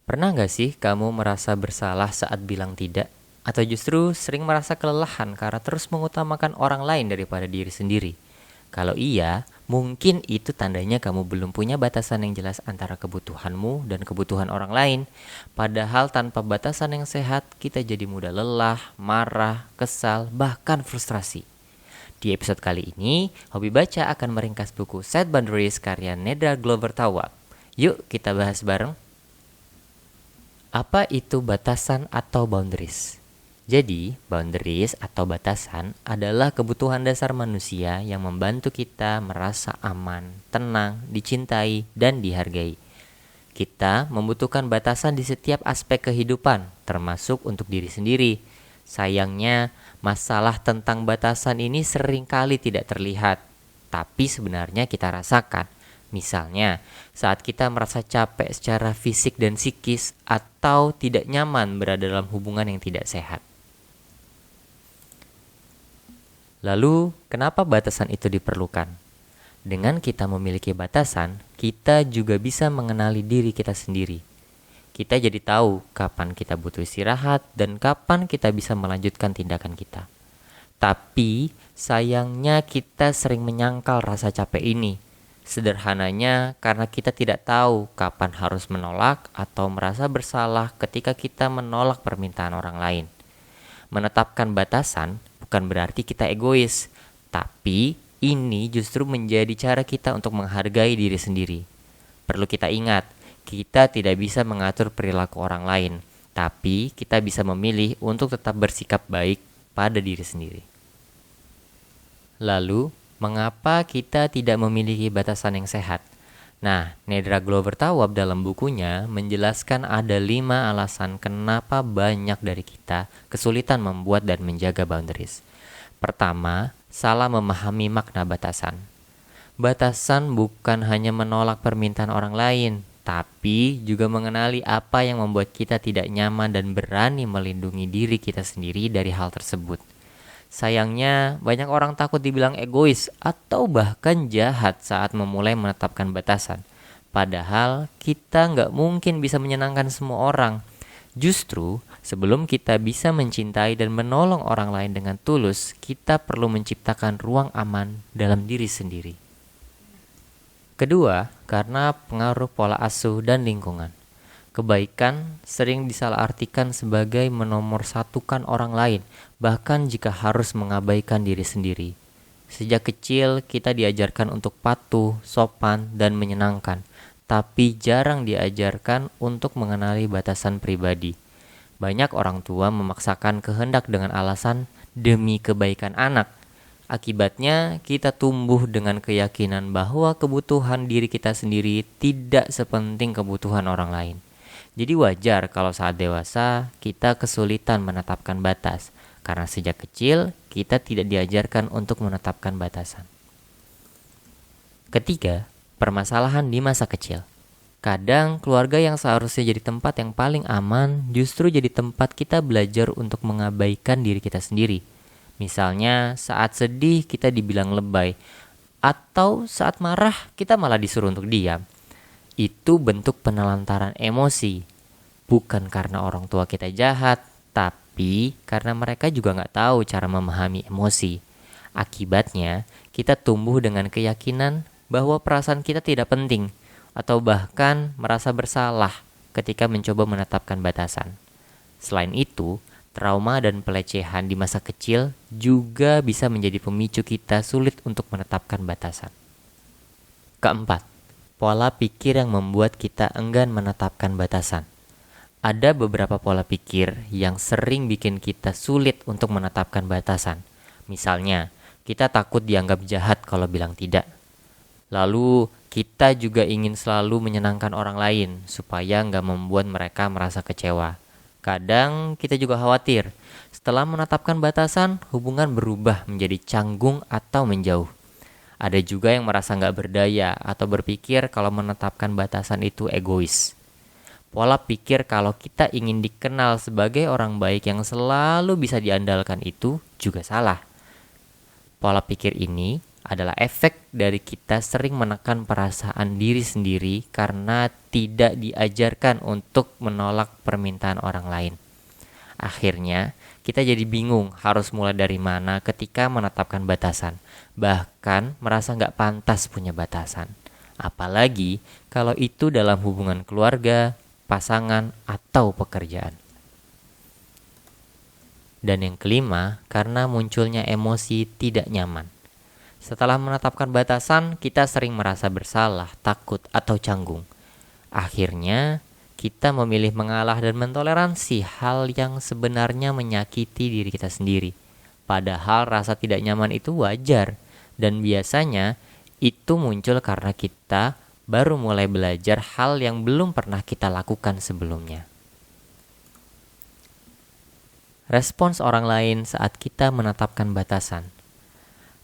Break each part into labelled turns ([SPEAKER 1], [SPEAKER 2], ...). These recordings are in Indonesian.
[SPEAKER 1] Pernah nggak sih kamu merasa bersalah saat bilang tidak? Atau justru sering merasa kelelahan karena terus mengutamakan orang lain daripada diri sendiri? Kalau iya, mungkin itu tandanya kamu belum punya batasan yang jelas antara kebutuhanmu dan kebutuhan orang lain. Padahal tanpa batasan yang sehat, kita jadi mudah lelah, marah, kesal, bahkan frustrasi. Di episode kali ini, Hobi Baca akan meringkas buku Set Boundaries karya Nedra Glover Tawwab. Yuk kita bahas bareng. Apa itu batasan atau boundaries? Jadi, boundaries atau batasan adalah kebutuhan dasar manusia yang membantu kita merasa aman, tenang, dicintai, dan dihargai. Kita membutuhkan batasan di setiap aspek kehidupan, termasuk untuk diri sendiri. Sayangnya, masalah tentang batasan ini seringkali tidak terlihat, tapi sebenarnya kita rasakan. Misalnya, saat kita merasa capek secara fisik dan psikis atau tidak nyaman berada dalam hubungan yang tidak sehat. Lalu, kenapa batasan itu diperlukan? Dengan kita memiliki batasan, kita juga bisa mengenali diri kita sendiri. Kita jadi tahu kapan kita butuh istirahat dan kapan kita bisa melanjutkan tindakan kita. Tapi, sayangnya kita sering menyangkal rasa capek ini. Sederhananya karena kita tidak tahu kapan harus menolak atau merasa bersalah ketika kita menolak permintaan orang lain. Menetapkan batasan bukan berarti kita egois, tapi ini justru menjadi cara kita untuk menghargai diri sendiri. Perlu kita ingat, kita tidak bisa mengatur perilaku orang lain, tapi kita bisa memilih untuk tetap bersikap baik pada diri sendiri. Lalu, mengapa kita tidak memiliki batasan yang sehat? Nah, Nedra Glover Tawwab dalam bukunya menjelaskan ada 5 alasan kenapa banyak dari kita kesulitan membuat dan menjaga boundaries. Pertama, salah memahami makna batasan. Batasan bukan hanya menolak permintaan orang lain, tapi juga mengenali apa yang membuat kita tidak nyaman dan berani melindungi diri kita sendiri dari hal tersebut. Sayangnya, banyak orang takut dibilang egois atau bahkan jahat saat memulai menetapkan batasan. Padahal, kita nggak mungkin bisa menyenangkan semua orang. Justru, sebelum kita bisa mencintai dan menolong orang lain dengan tulus, kita perlu menciptakan ruang aman dalam diri sendiri. Kedua, karena pengaruh pola asuh dan lingkungan. Kebaikan sering disalahartikan sebagai menomorsatukan orang lain, bahkan jika harus mengabaikan diri sendiri. Sejak kecil kita diajarkan untuk patuh, sopan, dan menyenangkan, tapi jarang diajarkan untuk mengenali batasan pribadi. Banyak orang tua memaksakan kehendak dengan alasan demi kebaikan anak. Akibatnya, kita tumbuh dengan keyakinan bahwa kebutuhan diri kita sendiri tidak sepenting kebutuhan orang lain. Jadi wajar kalau saat dewasa kita kesulitan menetapkan batas, karena sejak kecil kita tidak diajarkan untuk menetapkan batasan. Ketiga, permasalahan di masa kecil. Kadang keluarga yang seharusnya jadi tempat yang paling aman justru jadi tempat kita belajar untuk mengabaikan diri kita sendiri. Misalnya saat sedih kita dibilang lebay, atau saat marah kita malah disuruh untuk diam. Itu bentuk penelantaran emosi. Bukan karena orang tua kita jahat, tapi karena mereka juga nggak tahu cara memahami emosi. Akibatnya, kita tumbuh dengan keyakinan bahwa perasaan kita tidak penting, atau bahkan merasa bersalah ketika mencoba menetapkan batasan. Selain itu, trauma dan pelecehan di masa kecil juga bisa menjadi pemicu kita sulit untuk menetapkan batasan. Keempat, pola pikir yang membuat kita enggan menetapkan batasan. Ada beberapa pola pikir yang sering bikin kita sulit untuk menetapkan batasan. Misalnya, kita takut dianggap jahat kalau bilang tidak. Lalu, kita juga ingin selalu menyenangkan orang lain supaya nggak membuat mereka merasa kecewa. Kadang kita juga khawatir, setelah menetapkan batasan, hubungan berubah menjadi canggung atau menjauh. Ada juga yang merasa nggak berdaya atau berpikir kalau menetapkan batasan itu egois. Pola pikir kalau kita ingin dikenal sebagai orang baik yang selalu bisa diandalkan itu juga salah. Pola pikir ini adalah efek dari kita sering menekan perasaan diri sendiri karena tidak diajarkan untuk menolak permintaan orang lain. Akhirnya, kita jadi bingung harus mulai dari mana ketika menetapkan batasan, bahkan merasa nggak pantas punya batasan. Apalagi kalau itu dalam hubungan keluarga, pasangan, atau pekerjaan. Dan yang kelima, karena munculnya emosi tidak nyaman. Setelah menetapkan batasan, kita sering merasa bersalah, takut, atau canggung. Akhirnya, kita memilih mengalah dan mentoleransi hal yang sebenarnya menyakiti diri kita sendiri. Padahal rasa tidak nyaman itu wajar, dan biasanya itu muncul karena kita baru mulai belajar hal yang belum pernah kita lakukan sebelumnya. Respons orang lain saat kita menetapkan batasan.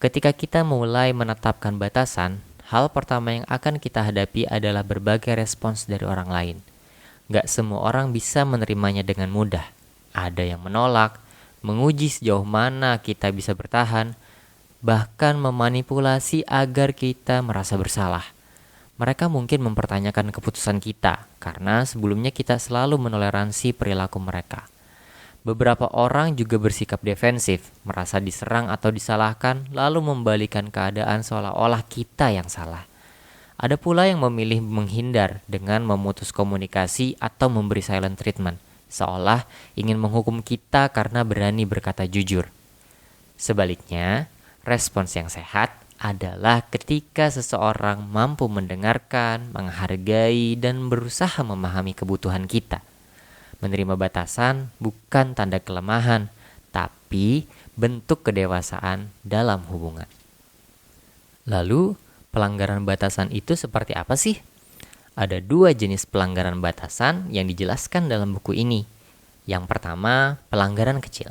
[SPEAKER 1] Ketika kita mulai menetapkan batasan, hal pertama yang akan kita hadapi adalah berbagai respons dari orang lain. Gak semua orang bisa menerimanya dengan mudah. Ada yang menolak, menguji sejauh mana kita bisa bertahan, bahkan memanipulasi agar kita merasa bersalah. Mereka mungkin mempertanyakan keputusan kita, karena sebelumnya kita selalu menoleransi perilaku mereka. Beberapa orang juga bersikap defensif, merasa diserang atau disalahkan, lalu membalikan keadaan seolah-olah kita yang salah. Ada pula yang memilih menghindar dengan memutus komunikasi atau memberi silent treatment, seolah ingin menghukum kita karena berani berkata jujur. Sebaliknya, respons yang sehat adalah ketika seseorang mampu mendengarkan, menghargai, dan berusaha memahami kebutuhan kita. Menerima batasan bukan tanda kelemahan, tapi bentuk kedewasaan dalam hubungan. Lalu, pelanggaran batasan itu seperti apa sih? Ada 2 jenis pelanggaran batasan yang dijelaskan dalam buku ini. Yang pertama, pelanggaran kecil.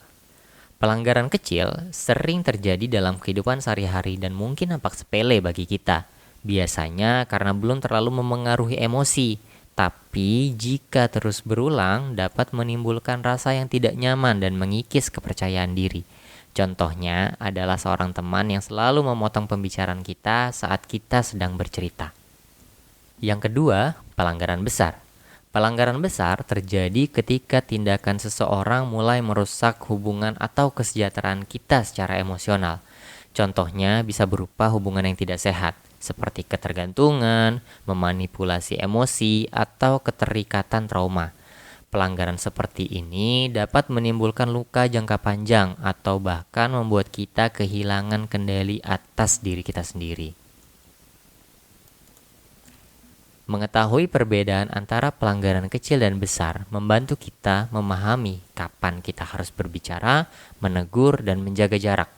[SPEAKER 1] Pelanggaran kecil sering terjadi dalam kehidupan sehari-hari dan mungkin nampak sepele bagi kita. Biasanya karena belum terlalu memengaruhi emosi. Tapi jika terus berulang dapat menimbulkan rasa yang tidak nyaman dan mengikis kepercayaan diri. Contohnya adalah seorang teman yang selalu memotong pembicaraan kita saat kita sedang bercerita. Yang kedua, pelanggaran besar. Pelanggaran besar terjadi ketika tindakan seseorang mulai merusak hubungan atau kesejahteraan kita secara emosional. Contohnya bisa berupa hubungan yang tidak sehat, seperti ketergantungan, memanipulasi emosi, atau keterikatan trauma. Pelanggaran seperti ini dapat menimbulkan luka jangka panjang atau bahkan membuat kita kehilangan kendali atas diri kita sendiri. Mengetahui perbedaan antara pelanggaran kecil dan besar membantu kita memahami kapan kita harus berbicara, menegur, dan menjaga jarak.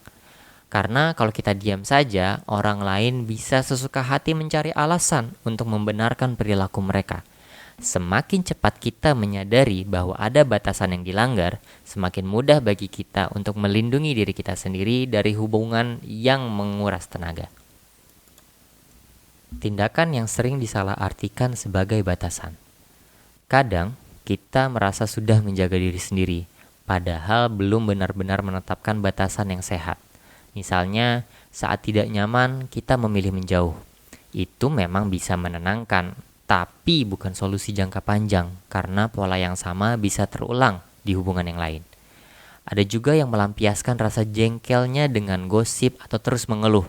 [SPEAKER 1] Karena kalau kita diam saja, orang lain bisa sesuka hati mencari alasan untuk membenarkan perilaku mereka. Semakin cepat kita menyadari bahwa ada batasan yang dilanggar, semakin mudah bagi kita untuk melindungi diri kita sendiri dari hubungan yang menguras tenaga. Tindakan yang sering disalahartikan sebagai batasan. Kadang, kita merasa sudah menjaga diri sendiri, padahal belum benar-benar menetapkan batasan yang sehat. Misalnya, saat tidak nyaman, kita memilih menjauh. Itu memang bisa menenangkan, tapi bukan solusi jangka panjang karena pola yang sama bisa terulang di hubungan yang lain. Ada juga yang melampiaskan rasa jengkelnya dengan gosip atau terus mengeluh.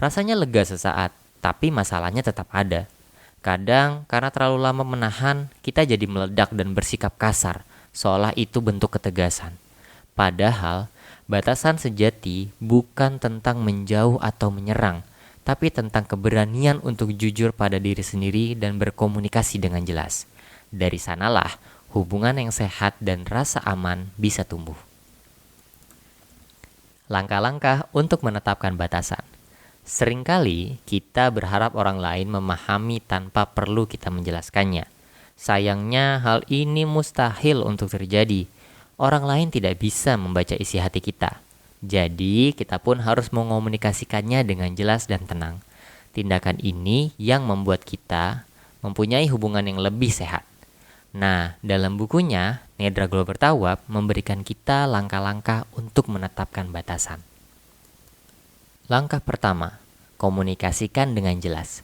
[SPEAKER 1] Rasanya lega sesaat, tapi masalahnya tetap ada. Kadang, karena terlalu lama menahan, kita jadi meledak dan bersikap kasar, seolah itu bentuk ketegasan. Padahal, batasan sejati bukan tentang menjauh atau menyerang, tapi tentang keberanian untuk jujur pada diri sendiri dan berkomunikasi dengan jelas. Dari sanalah hubungan yang sehat dan rasa aman bisa tumbuh. Langkah-langkah untuk menetapkan batasan. Seringkali kita berharap orang lain memahami tanpa perlu kita menjelaskannya. Sayangnya hal ini mustahil untuk terjadi. Orang lain tidak bisa membaca isi hati kita. Jadi, kita pun harus mengomunikasikannya dengan jelas dan tenang. Tindakan ini yang membuat kita mempunyai hubungan yang lebih sehat. Nah, dalam bukunya, Nedra Glover Tawab memberikan kita langkah-langkah untuk menetapkan batasan. Langkah pertama, Komunikasikan dengan jelas.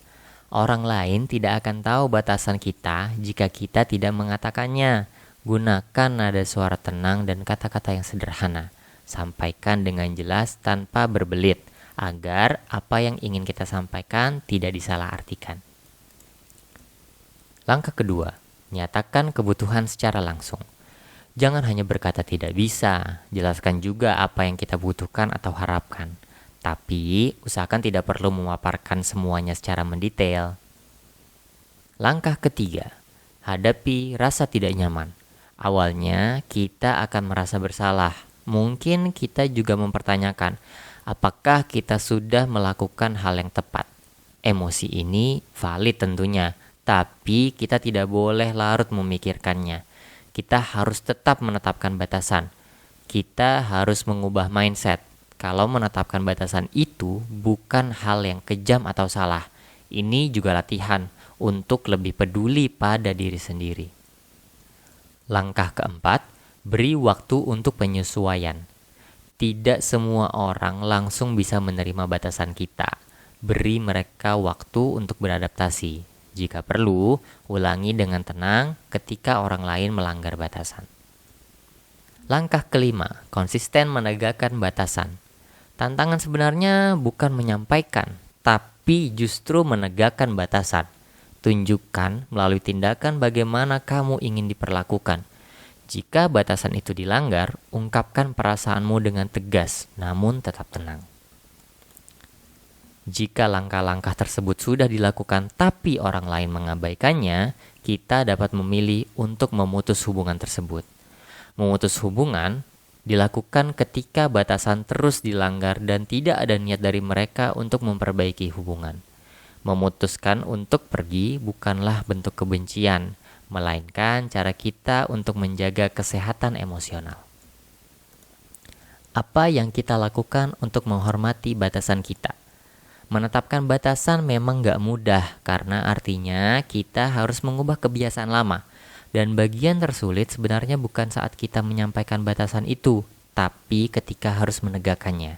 [SPEAKER 1] Orang lain tidak akan tahu batasan kita jika kita tidak mengatakannya. Gunakan nada suara tenang dan kata-kata yang sederhana. Sampaikan dengan jelas tanpa berbelit, agar apa yang ingin kita sampaikan tidak disalahartikan. Langkah kedua, nyatakan kebutuhan secara langsung. Jangan hanya berkata tidak bisa, jelaskan juga apa yang kita butuhkan atau harapkan. Tapi, usahakan tidak perlu memaparkan semuanya secara mendetail. Langkah ketiga, hadapi rasa tidak nyaman. Awalnya, kita akan merasa bersalah. Mungkin kita juga mempertanyakan, apakah kita sudah melakukan hal yang tepat? Emosi ini valid tentunya, tapi kita tidak boleh larut memikirkannya. Kita harus tetap menetapkan batasan. Kita harus mengubah mindset. Kalau menetapkan batasan itu bukan hal yang kejam atau salah. Ini juga latihan untuk lebih peduli pada diri sendiri. Langkah keempat, beri waktu untuk penyesuaian. Tidak semua orang langsung bisa menerima batasan kita. Beri mereka waktu untuk beradaptasi. Jika perlu, ulangi dengan tenang ketika orang lain melanggar batasan. Langkah kelima, konsisten menegakkan batasan. Tantangan sebenarnya bukan menyampaikan, tapi justru menegakkan batasan. Tunjukkan melalui tindakan bagaimana kamu ingin diperlakukan. Jika batasan itu dilanggar, ungkapkan perasaanmu dengan tegas, namun tetap tenang. Jika langkah-langkah tersebut sudah dilakukan tapi orang lain mengabaikannya, kita dapat memilih untuk memutus hubungan tersebut. Memutus hubungan dilakukan ketika batasan terus dilanggar dan tidak ada niat dari mereka untuk memperbaiki hubungan. Memutuskan untuk pergi bukanlah bentuk kebencian, melainkan cara kita untuk menjaga kesehatan emosional. Apa yang kita lakukan untuk menghormati batasan kita? Menetapkan batasan memang gak mudah karena artinya kita harus mengubah kebiasaan lama. Dan bagian tersulit sebenarnya bukan saat kita menyampaikan batasan itu, tapi ketika harus menegakkannya.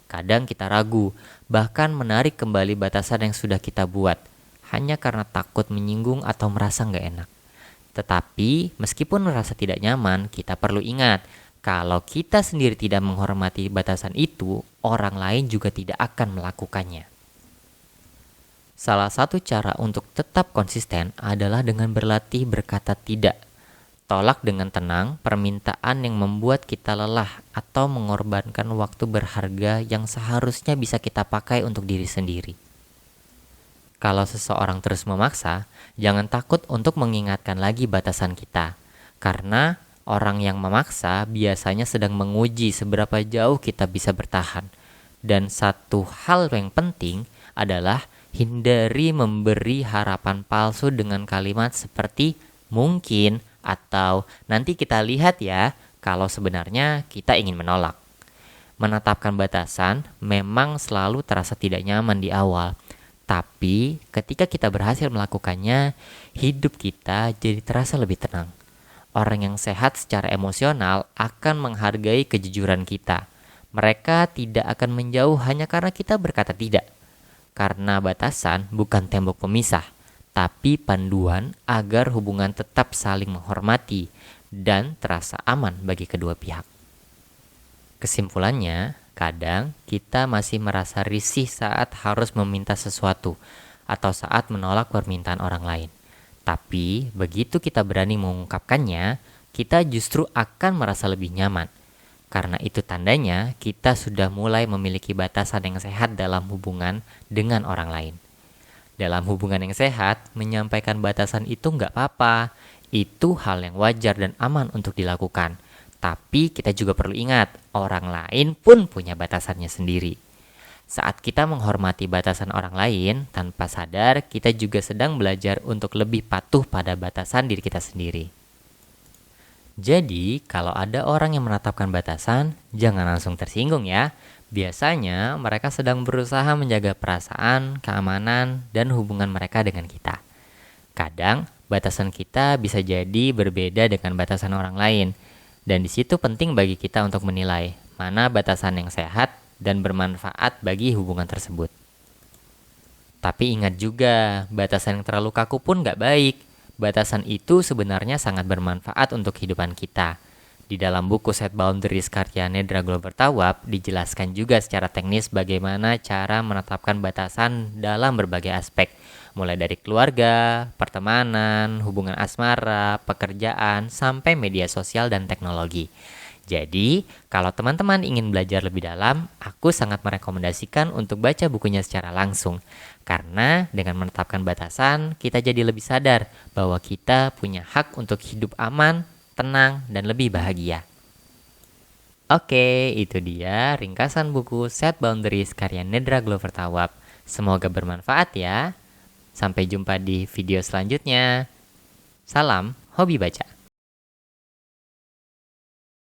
[SPEAKER 1] Kadang kita ragu, bahkan menarik kembali batasan yang sudah kita buat, hanya karena takut menyinggung atau merasa gak enak. Tetapi meskipun merasa tidak nyaman, kita perlu ingat, kalau kita sendiri tidak menghormati batasan itu, orang lain juga tidak akan melakukannya. Salah satu cara untuk tetap konsisten adalah dengan berlatih berkata tidak. Tolak dengan tenang permintaan yang membuat kita lelah atau mengorbankan waktu berharga yang seharusnya bisa kita pakai untuk diri sendiri. Kalau seseorang terus memaksa, jangan takut untuk mengingatkan lagi batasan kita. Karena orang yang memaksa biasanya sedang menguji seberapa jauh kita bisa bertahan. Dan satu hal yang penting adalah hindari memberi harapan palsu dengan kalimat seperti mungkin atau nanti kita lihat ya, kalau sebenarnya kita ingin menolak. Menetapkan batasan memang selalu terasa tidak nyaman di awal, tapi ketika kita berhasil melakukannya, hidup kita jadi terasa lebih tenang. Orang yang sehat secara emosional akan menghargai kejujuran kita. Mereka tidak akan menjauh hanya karena kita berkata tidak. Karena batasan bukan tembok pemisah, tapi panduan agar hubungan tetap saling menghormati dan terasa aman bagi kedua pihak. Kesimpulannya, kadang kita masih merasa risih saat harus meminta sesuatu atau saat menolak permintaan orang lain. Tapi begitu kita berani mengungkapkannya, kita justru akan merasa lebih nyaman. Karena itu tandanya kita sudah mulai memiliki batasan yang sehat dalam hubungan dengan orang lain. Dalam hubungan yang sehat, menyampaikan batasan itu nggak apa-apa. Itu hal yang wajar dan aman untuk dilakukan. Tapi kita juga perlu ingat, orang lain pun punya batasannya sendiri. Saat kita menghormati batasan orang lain, tanpa sadar kita juga sedang belajar untuk lebih patuh pada batasan diri kita sendiri. Jadi, kalau ada orang yang menetapkan batasan, jangan langsung tersinggung ya. Biasanya mereka sedang berusaha menjaga perasaan, keamanan, dan hubungan mereka dengan kita. Kadang, batasan kita bisa jadi berbeda dengan batasan orang lain. Dan di situ penting bagi kita untuk menilai mana batasan yang sehat dan bermanfaat bagi hubungan tersebut. Tapi ingat juga, batasan yang terlalu kaku pun nggak baik. Batasan itu sebenarnya sangat bermanfaat untuk kehidupan kita. Di dalam buku Set Boundaries karya Nedra Glover Tawwab, dijelaskan juga secara teknis bagaimana cara menetapkan batasan dalam berbagai aspek, mulai dari keluarga, pertemanan, hubungan asmara, pekerjaan, sampai media sosial dan teknologi. Jadi, kalau teman-teman ingin belajar lebih dalam, aku sangat merekomendasikan untuk baca bukunya secara langsung. Karena dengan menetapkan batasan, kita jadi lebih sadar bahwa kita punya hak untuk hidup aman, tenang, dan lebih bahagia. Oke, itu dia ringkasan buku Set Boundaries karya Nedra Glover Tawwab. Semoga bermanfaat ya. Sampai jumpa di video selanjutnya. Salam hobi baca.